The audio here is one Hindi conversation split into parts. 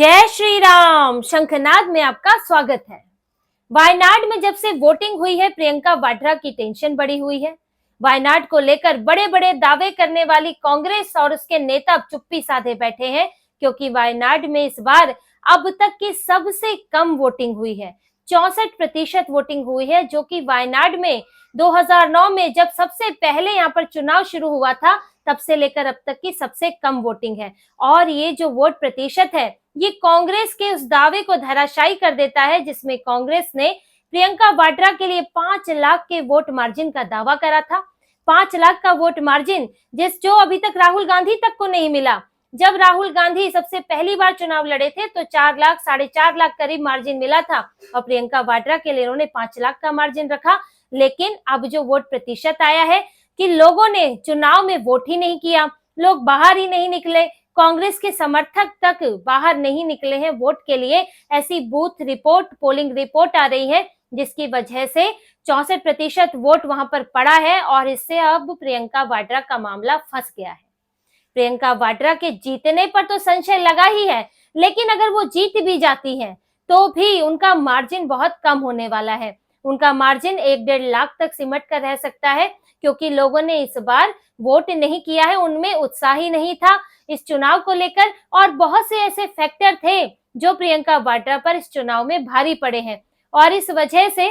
जय श्री राम। शंखनाद में आपका स्वागत है। वायनाड में जब से वोटिंग हुई है, प्रियंका वाड्रा की टेंशन बढ़ी हुई है। वायनाड को लेकर बड़े बड़े दावे करने वाली कांग्रेस और उसके नेता अब चुप्पी साधे बैठे हैं, क्योंकि वायनाड में इस बार अब तक की सबसे कम वोटिंग हुई है। 64% वोटिंग हुई है, जो कि वायनाड में 2009 में जब सबसे पहले यहाँ पर चुनाव शुरू हुआ था तब से लेकर अब तक की सबसे कम वोटिंग है। और ये जो वोट प्रतिशत है, ये कांग्रेस के उस दावे को धराशायी कर देता है जिसमें कांग्रेस ने प्रियंका वाड्रा के लिए 5 लाख के वोट मार्जिन का दावा करा था। 5 लाख का वोट मार्जिन जो अभी तक राहुल गांधी तक को नहीं मिला। जब राहुल गांधी सबसे पहली बार चुनाव लड़े थे तो 4 लाख 4.5 लाख करीब मार्जिन मिला था और प्रियंका वाड्रा के लिए उन्होंने 5 लाख का मार्जिन रखा। लेकिन अब जो वोट प्रतिशत आया है कि लोगों ने चुनाव में वोट ही नहीं किया, लोग बाहर ही नहीं निकले, कांग्रेस के समर्थक तक बाहर नहीं निकले हैं वोट के लिए। ऐसी बूथ रिपोर्ट, पोलिंग रिपोर्ट आ रही है, जिसकी वजह से 64% वोट वहां पर पड़ा है और इससे अब प्रियंका वाड्रा का मामला फंस गया है। प्रियंका वाड्रा के जीतने पर तो संशय लगा ही है, लेकिन अगर वो जीत भी जाती है तो भी उनका मार्जिन बहुत कम होने वाला है। उनका मार्जिन 1-1.5 लाख तक सिमट कर रह सकता है, क्योंकि लोगों ने इस बार वोट नहीं किया है, उनमें उत्साह ही नहीं था इस चुनाव को लेकर। और बहुत से ऐसे फैक्टर थे जो प्रियंका वाड्रा पर इस चुनाव में भारी पड़े हैं और इस वजह से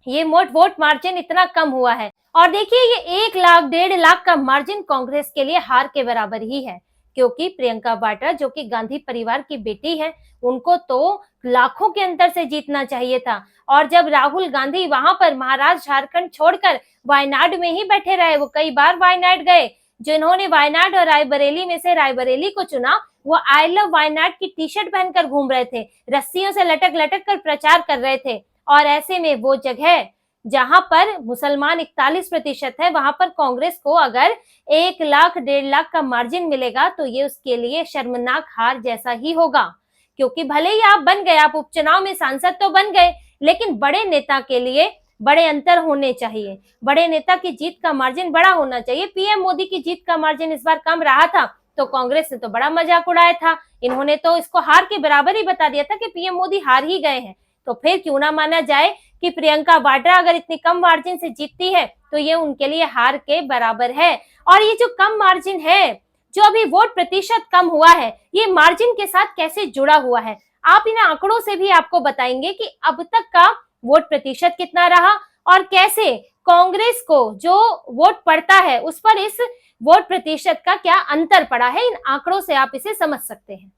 ये वोट मार्जिन इतना कम हुआ है। और देखिए, ये 1 लाख 1.5 लाख का मार्जिन कांग्रेस के लिए हार के बराबर ही है, क्योंकि प्रियंका वाड्रा जो कि गांधी परिवार की बेटी है, उनको तो लाखों के अंतर से जीतना चाहिए था। और जब राहुल गांधी वहां पर महाराष्ट्र झारखंड छोड़कर वायनाड में ही बैठे रहे, वो कई बार वायनाड गए, जिन्होंने वायनाड और रायबरेली में से रायबरेली को चुना, वो आई लव वायनाड की टी शर्ट पहनकर घूम रहे थे, रस्सियों से लटक लटक कर प्रचार कर रहे थे। और ऐसे में वो जगह जहां पर मुसलमान 41% है, वहां पर कांग्रेस को अगर 1 लाख 1.5 लाख का मार्जिन मिलेगा तो ये उसके लिए शर्मनाक हार जैसा ही होगा। क्योंकि भले ही आप बन गए, आप उपचुनाव में सांसद तो बन गए, लेकिन बड़े नेता के लिए बड़े अंतर होने चाहिए। बड़े नेता की जीत का मार्जिन बड़ा होना चाहिए। पीएम मोदी की जीत का मार्जिन इस बार कम रहा था तो कांग्रेस ने तो बड़ा मजाक उड़ाया था। इन्होंने तो इसको हार के बराबर ही बता दिया था कि पीएम मोदी हार ही गए हैं। तो फिर क्यों ना माना जाए कि प्रियंका वाड्रा अगर इतनी कम मार्जिन से जीतती है तो ये उनके लिए हार के बराबर है। और ये जो कम मार्जिन है, जो अभी वोट प्रतिशत कम हुआ है, ये मार्जिन के साथ कैसे जुड़ा हुआ है, आप इन आंकड़ों से भी आपको बताएंगे कि अब तक का वोट प्रतिशत कितना रहा और कैसे कांग्रेस को जो वोट पड़ता है उस पर इस वोट प्रतिशत का क्या अंतर पड़ा है। इन आंकड़ों से आप इसे समझ सकते हैं।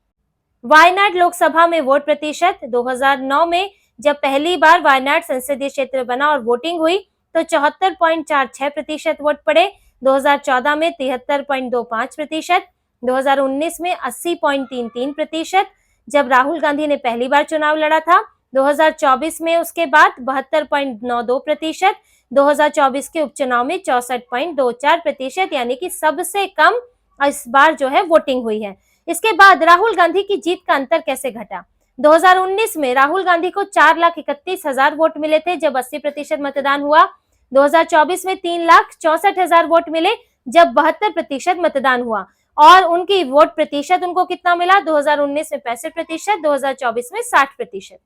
वायनाड लोकसभा में वोट प्रतिशत 2009 में जब पहली बार वायनाड संसदीय क्षेत्र बना और वोटिंग हुई तो 74.46% वोट पड़े। 2014 में 73.25%, 2019 में 80.33%, जब राहुल गांधी ने पहली बार चुनाव लड़ा था 2024 में उसके बाद 72.92%, 2024 के उपचुनाव में 64.24%, यानी कि सबसे कम इस बार जो है वोटिंग हुई है। इसके बाद राहुल गांधी की जीत का अंतर कैसे घटा? 2019 में राहुल गांधी को 4,31,000 वोट मिले थे जब 80% मतदान हुआ। 2024 में 3,64,000 वोट मिले जब 72% मतदान हुआ। और उनकी वोट प्रतिशत उनको कितना मिला? 2019 में 65%, 2024 में 60%।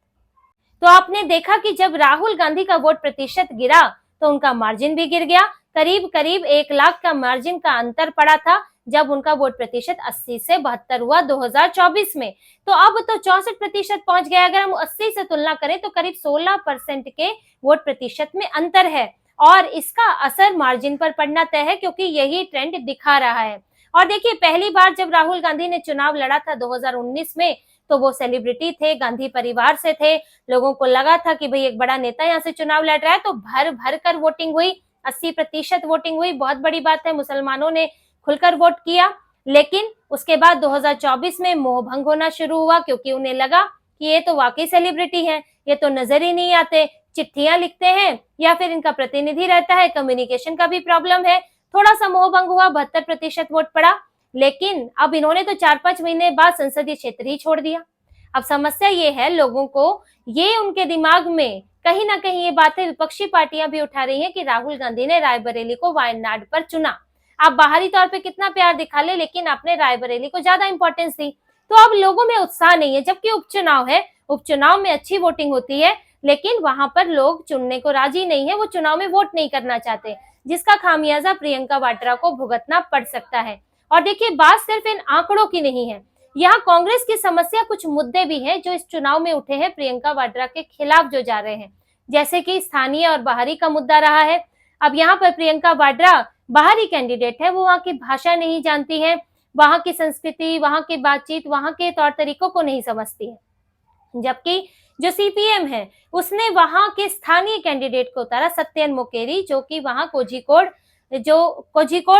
तो आपने देखा कि जब राहुल गांधी का वोट प्रतिशत गिरा तो उनका मार्जिन भी गिर गया। करीब करीब 1 लाख का मार्जिन का अंतर पड़ा था जब उनका वोट प्रतिशत 80 से 72 हुआ 2024 में। तो अब तो 64% पहुंच गया। अगर हम 80 से तुलना करें तो करीब 16% के वोट प्रतिशत में अंतर है और इसका असर मार्जिन पर पड़ना तय है, क्योंकि यही ट्रेंड दिखा रहा है। और देखिए, पहली बार जब राहुल गांधी ने चुनाव लड़ा था 2019 में तो वो सेलिब्रिटी थे, गांधी परिवार से थे, लोगों को लगा था कि भाई एक बड़ा नेता यहाँ से चुनाव लड़ रहा है, तो भर भर कर वोटिंग हुई, 80% वोटिंग हुई। बहुत बड़ी बात है, मुसलमानों ने खुलकर वोट किया। लेकिन उसके बाद 2024 में मोह भंग होना शुरू हुआ, क्योंकि उन्हें लगा कि ये तो वाकई सेलिब्रिटी हैं, ये तो नजर ही नहीं आते, चिट्ठियां लिखते हैं या फिर इनका प्रतिनिधि रहता है, कम्युनिकेशन का भी प्रॉब्लम है। थोड़ा सा मोह भंग हुआ, 72% वोट पड़ा। लेकिन अब इन्होंने तो 4-5 महीने बाद संसदीय क्षेत्र ही छोड़ दिया। अब समस्या ये है, लोगों को ये उनके दिमाग में कहीं ना कहीं ये बातें विपक्षी पार्टियां भी उठा रही हैं कि राहुल गांधी ने रायबरेली को वायनाड पर चुना। आप बाहरी तौर पे कितना प्यार दिखा ले, लेकिन आपने रायबरेली को ज्यादा इंपॉर्टेंस दी। तो अब लोगों में उत्साह नहीं है, जबकि उपचुनाव है, उपचुनाव में अच्छी वोटिंग होती है, लेकिन वहां पर लोग चुनने को राजी नहीं है, वो चुनाव में वोट नहीं करना चाहते, जिसका खामियाजा प्रियंका वाड्रा को भुगतना पड़ सकता है। और देखिए, बात सिर्फ इन आंकड़ों की नहीं है, यहाँ कांग्रेस की समस्या कुछ मुद्दे भी हैं जो इस चुनाव में उठे हैं प्रियंका वाड्रा के खिलाफ जो जा रहे हैं, जैसे कि स्थानीय और बाहरी का मुद्दा रहा है। अब यहाँ पर प्रियंका वाड्रा बाहरी कैंडिडेट है, वो वहाँ की भाषा नहीं जानती है, वहाँ की संस्कृति, वहाँ की बातचीत, वहाँ के तौर तरीकों को नहीं समझती है, जबकि जो सीपीएम है उसने वहां के स्थानीय कैंडिडेट को उतारा, सत्यन मोकेरी, जो कि वहां कोझिकोड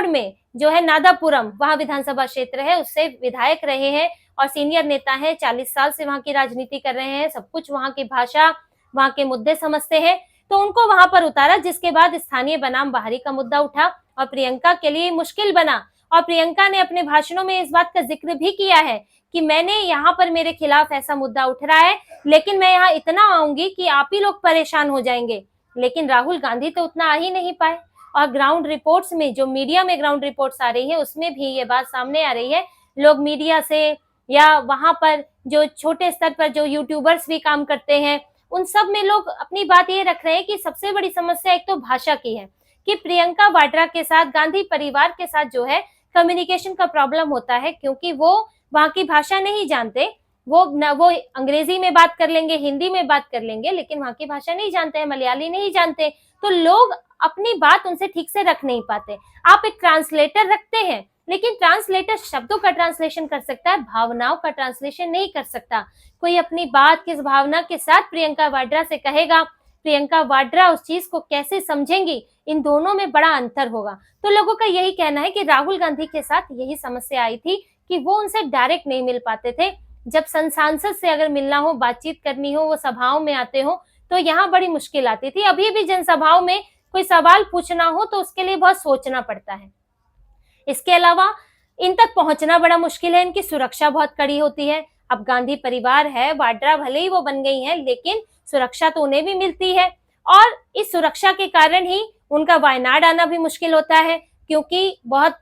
में जो है नादापुरम वहां विधानसभा क्षेत्र है, उससे विधायक रहे हैं और सीनियर नेता हैं, 40 साल से वहां की राजनीति कर रहे हैं, सब कुछ वहां की भाषा, वहां के मुद्दे समझते हैं, तो उनको वहां पर उतारा, जिसके बाद स्थानीय बनाम बाहरी का मुद्दा उठा और प्रियंका के लिए मुश्किल बना। और प्रियंका ने अपने भाषणों में इस बात का जिक्र भी किया है कि मैंने यहाँ पर मेरे खिलाफ ऐसा मुद्दा उठ रहा है, लेकिन मैं यहाँ इतना आऊंगी कि आप ही लोग परेशान हो जाएंगे। लेकिन राहुल गांधी तो उतना आ ही नहीं पाए, और ग्राउंड रिपोर्ट्स में, जो मीडिया में ग्राउंड रिपोर्ट्स आ रही है, उसमें भी ये बात सामने आ रही है, लोग मीडिया से या वहां पर जो छोटे स्तर पर जो यूट्यूबर्स भी काम करते हैं, उन सब में लोग अपनी बात ये रख रहे हैं कि सबसे बड़ी समस्या एक तो भाषा की है, कि प्रियंका वाड्रा के साथ, गांधी परिवार के साथ जो है कम्युनिकेशन का प्रॉब्लम होता है, क्योंकि वो वहां की भाषा नहीं जानते, वो अंग्रेजी में बात कर लेंगे, हिंदी में बात कर लेंगे, लेकिन वहां की भाषा नहीं जानते हैं, मलयाली नहीं जानते, तो लोग अपनी बात उनसे ठीक से रख नहीं पाते। आप एक ट्रांसलेटर रखते हैं, लेकिन ट्रांसलेटर शब्दों का ट्रांसलेशन कर सकता है, भावनाओं का ट्रांसलेशन नहीं कर सकता। कोई अपनी बात किस भावना के साथ प्रियंका वाड्रा से कहेगा, प्रियंका वाड्रा उस चीज को कैसे समझेंगी, इन दोनों में बड़ा अंतर होगा। तो लोगों का यही कहना है कि राहुल गांधी के साथ यही समस्या आई थी कि वो उनसे डायरेक्ट नहीं मिल पाते थे। जब सांसद से अगर मिलना हो, बातचीत करनी हो, वो सभाओं में आते हो, तो यहाँ बड़ी मुश्किल आती थी। अभी भी जनसभाओं में कोई सवाल पूछना हो तो उसके लिए बहुत सोचना पड़ता है। इसके अलावा इन तक पहुंचना बड़ा मुश्किल है, इनकी सुरक्षा बहुत कड़ी होती है। अब गांधी परिवार है, वाड्रा भले ही वो बन गई है, लेकिन सुरक्षा तो उन्हें भी मिलती है, और इस सुरक्षा के कारण ही उनका वायनाड आना भी मुश्किल होता है, क्योंकि बहुत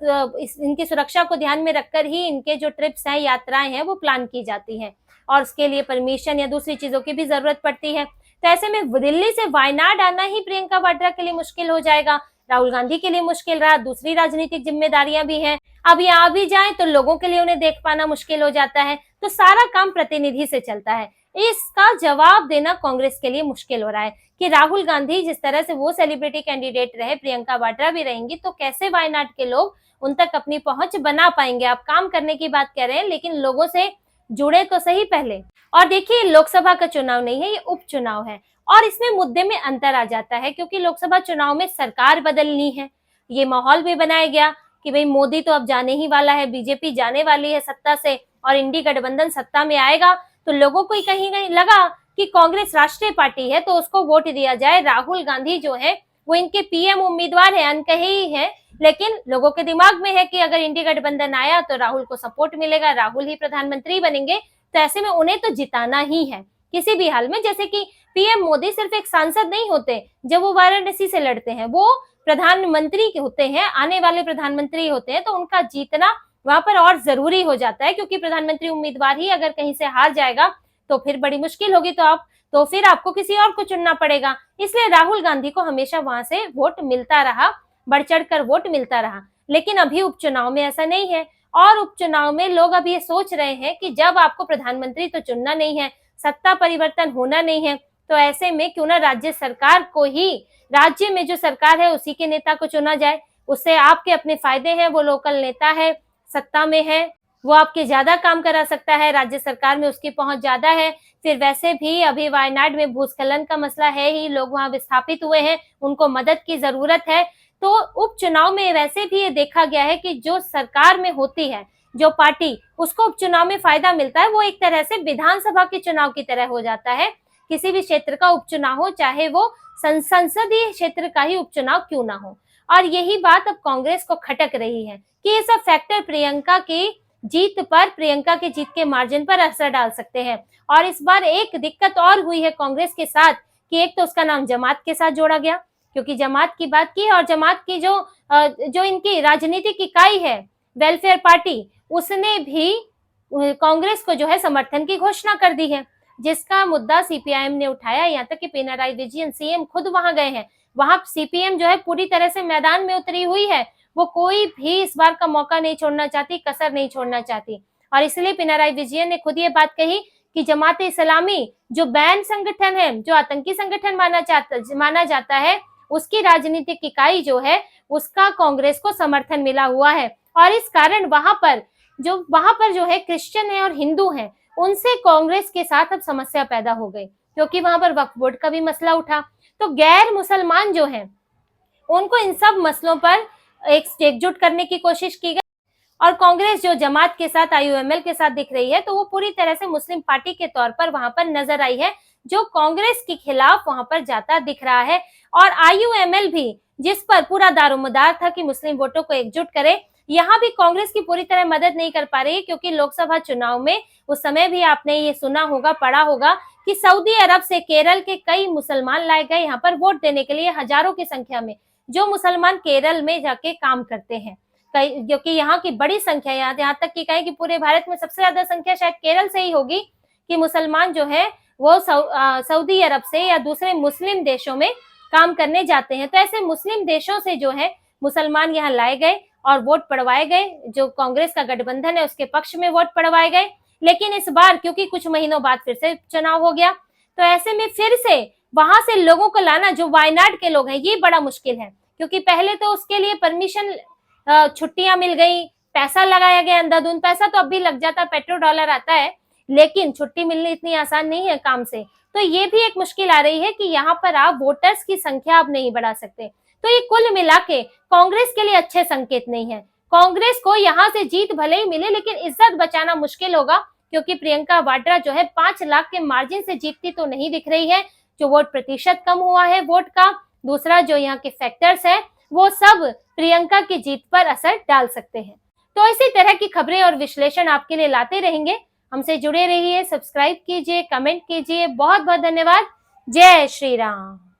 इनकी सुरक्षा को ध्यान में रखकर ही इनके जो ट्रिप्स हैं, यात्राएं हैं, वो प्लान की जाती हैं, और उसके लिए परमिशन या दूसरी चीजों की भी जरूरत पड़ती है। तो ऐसे में दिल्ली से वायनाड आना ही प्रियंका वाड्रा के लिए मुश्किल हो जाएगा, राहुल गांधी के लिए मुश्किल रहा, दूसरी राजनीतिक जिम्मेदारियां भी हैं। अब ये आ भी जाए तो लोगों के लिए उन्हें देख पाना मुश्किल हो जाता है, तो सारा काम प्रतिनिधि से चलता है। इसका जवाब देना कांग्रेस के लिए मुश्किल हो रहा है कि राहुल गांधी जिस तरह से वो सेलिब्रिटी कैंडिडेट रहे, प्रियंका वाड्रा भी रहेंगी, तो कैसे वायनाड के लोग उन तक अपनी पहुंच बना पाएंगे। आप काम करने की बात कह रहे हैं, लेकिन लोगों से जुड़े तो सही पहले। और देखिए, लोकसभा का चुनाव नहीं है, ये उपचुनाव है, और इसमें मुद्दे में अंतर आ जाता है, क्योंकि लोकसभा चुनाव में सरकार बदलनी है, ये माहौल भी बनाया गया कि भाई मोदी तो अब जाने ही वाला है, बीजेपी जाने वाली है सत्ता से और इंडी गठबंधन सत्ता में आएगा, तो लोगों को कहीं कहीं लगा कि कांग्रेस राष्ट्रीय पार्टी है तो उसको वोट दिया जाए। राहुल गांधी जो है वो इनके पीएम उम्मीदवार है, अनकहे ही है, लेकिन लोगों के दिमाग में है कि अगर इंडी गठबंधन आया तो राहुल को सपोर्ट मिलेगा, राहुल ही प्रधानमंत्री बनेंगे, तो ऐसे में उन्हें तो जिताना ही है किसी भी हाल में। जैसे कि पीएम मोदी सिर्फ एक सांसद नहीं होते, जब वो वाराणसी से लड़ते हैं, वो प्रधानमंत्री के होते हैं, आने वाले प्रधानमंत्री होते हैं, तो उनका जीतना वहां पर और जरूरी हो जाता है, क्योंकि प्रधानमंत्री उम्मीदवार ही अगर कहीं से हार जाएगा तो फिर बड़ी मुश्किल होगी, तो फिर आपको किसी और को चुनना पड़ेगा। इसलिए राहुल गांधी को हमेशा वहां से वोट मिलता रहा, बढ़ चढ़ कर वोट मिलता रहा। लेकिन अभी उपचुनाव में ऐसा नहीं है, और उपचुनाव में लोग अब ये सोच रहे हैं कि जब आपको प्रधानमंत्री तो चुनना नहीं है, सत्ता परिवर्तन होना नहीं है, तो ऐसे में क्यों ना राज्य सरकार को ही, राज्य में जो सरकार है उसी के नेता को चुना जाए, उससे आपके अपने फायदे हैं, वो लोकल नेता है, सत्ता में है, वो आपके ज्यादा काम करा सकता है, राज्य सरकार में उसकी पहुंच ज्यादा है। फिर वैसे भी अभी वायनाड में भूस्खलन का मसला है ही, लोग वहां विस्थापित हुए हैं, उनको मदद की जरूरत है। तो उपचुनाव में वैसे भी ये देखा गया है कि जो सरकार में होती है जो पार्टी, उसको उपचुनाव में फायदा मिलता है, वो एक तरह से विधानसभा के चुनाव की तरह हो जाता है। किसी भी क्षेत्र का उपचुनाव हो, चाहे वो संसदीय क्षेत्र का ही उपचुनाव क्यों ना हो। और यही बात अब कांग्रेस को खटक रही है कि ये सब फैक्टर प्रियंका की जीत पर, प्रियंका के जीत के मार्जिन पर असर डाल सकते हैं। और इस बार एक दिक्कत और हुई है कांग्रेस के साथ कि एक तो उसका नाम जमात के साथ जोड़ा गया, क्योंकि जमात की बात की है, और जमात की जो इनकी राजनीतिक इकाई है वेलफेयर पार्टी, उसने भी कांग्रेस को जो है समर्थन की घोषणा कर दी है, जिसका मुद्दा सीपीआईएम ने उठाया। यहाँ तक कि पिनराई विजयन सीएम खुद वहां गए हैं। वहां सीपीएम जो है पूरी तरह से मैदान में उतरी हुई है। वो कोई भी इस बार का मौका नहीं छोड़ना चाहती, कसर नहीं छोड़ना चाहती। और इसलिए पिनराई विजयन ने खुद ये बात कही कि जमाते इस्लामी जो बैन संगठन है, जो आतंकी संगठन माना जाता है, उसकी राजनीतिक इकाई जो है उसका कांग्रेस को समर्थन मिला हुआ है। और इस कारण वहां पर जो है क्रिश्चियन है और हिंदू हैं, उनसे कांग्रेस के साथ अब समस्या पैदा हो गई, क्योंकि वहां पर वक्फ बोर्ड का भी मसला उठा। तो गैर मुसलमान जो हैं उनको इन सब मसलों पर एकजुट करने की कोशिश की गई। और कांग्रेस जो जमात के साथ, आईयूएमएल के साथ दिख रही है, तो वो पूरी तरह से मुस्लिम पार्टी के तौर पर वहां पर नजर आई है, जो कांग्रेस के खिलाफ वहां पर जाता दिख रहा है। और आईयूएमएल भी, जिस पर पूरा दारोमदार था कि मुस्लिम वोटों को एकजुट करे, यहाँ भी कांग्रेस की पूरी तरह मदद नहीं कर पा रही है, क्योंकि लोकसभा चुनाव में उस समय भी आपने ये सुना होगा, पढ़ा होगा कि सऊदी अरब से केरल के कई मुसलमान लाए गए यहाँ पर वोट देने के लिए, हजारों की संख्या में, जो मुसलमान केरल में जाके काम करते हैं। क्योंकि यहाँ की बड़ी संख्या, यहाँ तक कि कहें कि पूरे भारत में सबसे ज्यादा संख्या शायद केरल से ही होगी कि मुसलमान जो है वो सऊदी अरब से या दूसरे मुस्लिम देशों में काम करने जाते हैं। तो ऐसे मुस्लिम देशों से जो है मुसलमान यहाँ लाए गए और वोट पड़वाए गए। जो कांग्रेस का गठबंधन है उसके पक्ष में वोट पड़वाए गए। लेकिन इस बार क्योंकि कुछ महीनों बाद फिर से चुनाव हो गया, तो ऐसे में फिर से वहां से लोगों को लाना, जो वायनाड के लोग हैं, ये बड़ा मुश्किल है। क्योंकि पहले तो उसके लिए परमिशन, छुट्टियां मिल गई, पैसा लगाया गया अंधाधुंध। पैसा तो अब भी लग जाता, पेट्रोल डॉलर आता है, लेकिन छुट्टी मिलनी इतनी आसान नहीं है काम से। तो ये भी एक मुश्किल आ रही है कि यहाँ पर आप वोटर्स की संख्या आप नहीं बढ़ा सकते। तो ये कुल मिला के कांग्रेस के लिए अच्छे संकेत नहीं है। कांग्रेस को यहाँ से जीत भले ही मिले, लेकिन इज्जत बचाना मुश्किल होगा, क्योंकि प्रियंका वाड्रा जो है 5 लाख के मार्जिन से जीतती तो नहीं दिख रही है। जो वोट प्रतिशत कम हुआ है वोट का, दूसरा जो यहाँ के फैक्टर्स है, वो सब प्रियंका की जीत पर असर डाल सकते हैं। तो इसी तरह की खबरें और विश्लेषण आपके लिए लाते रहेंगे। हमसे जुड़े रहिए, सब्सक्राइब कीजिए, कमेंट कीजिए। बहुत बहुत धन्यवाद। जय श्री राम।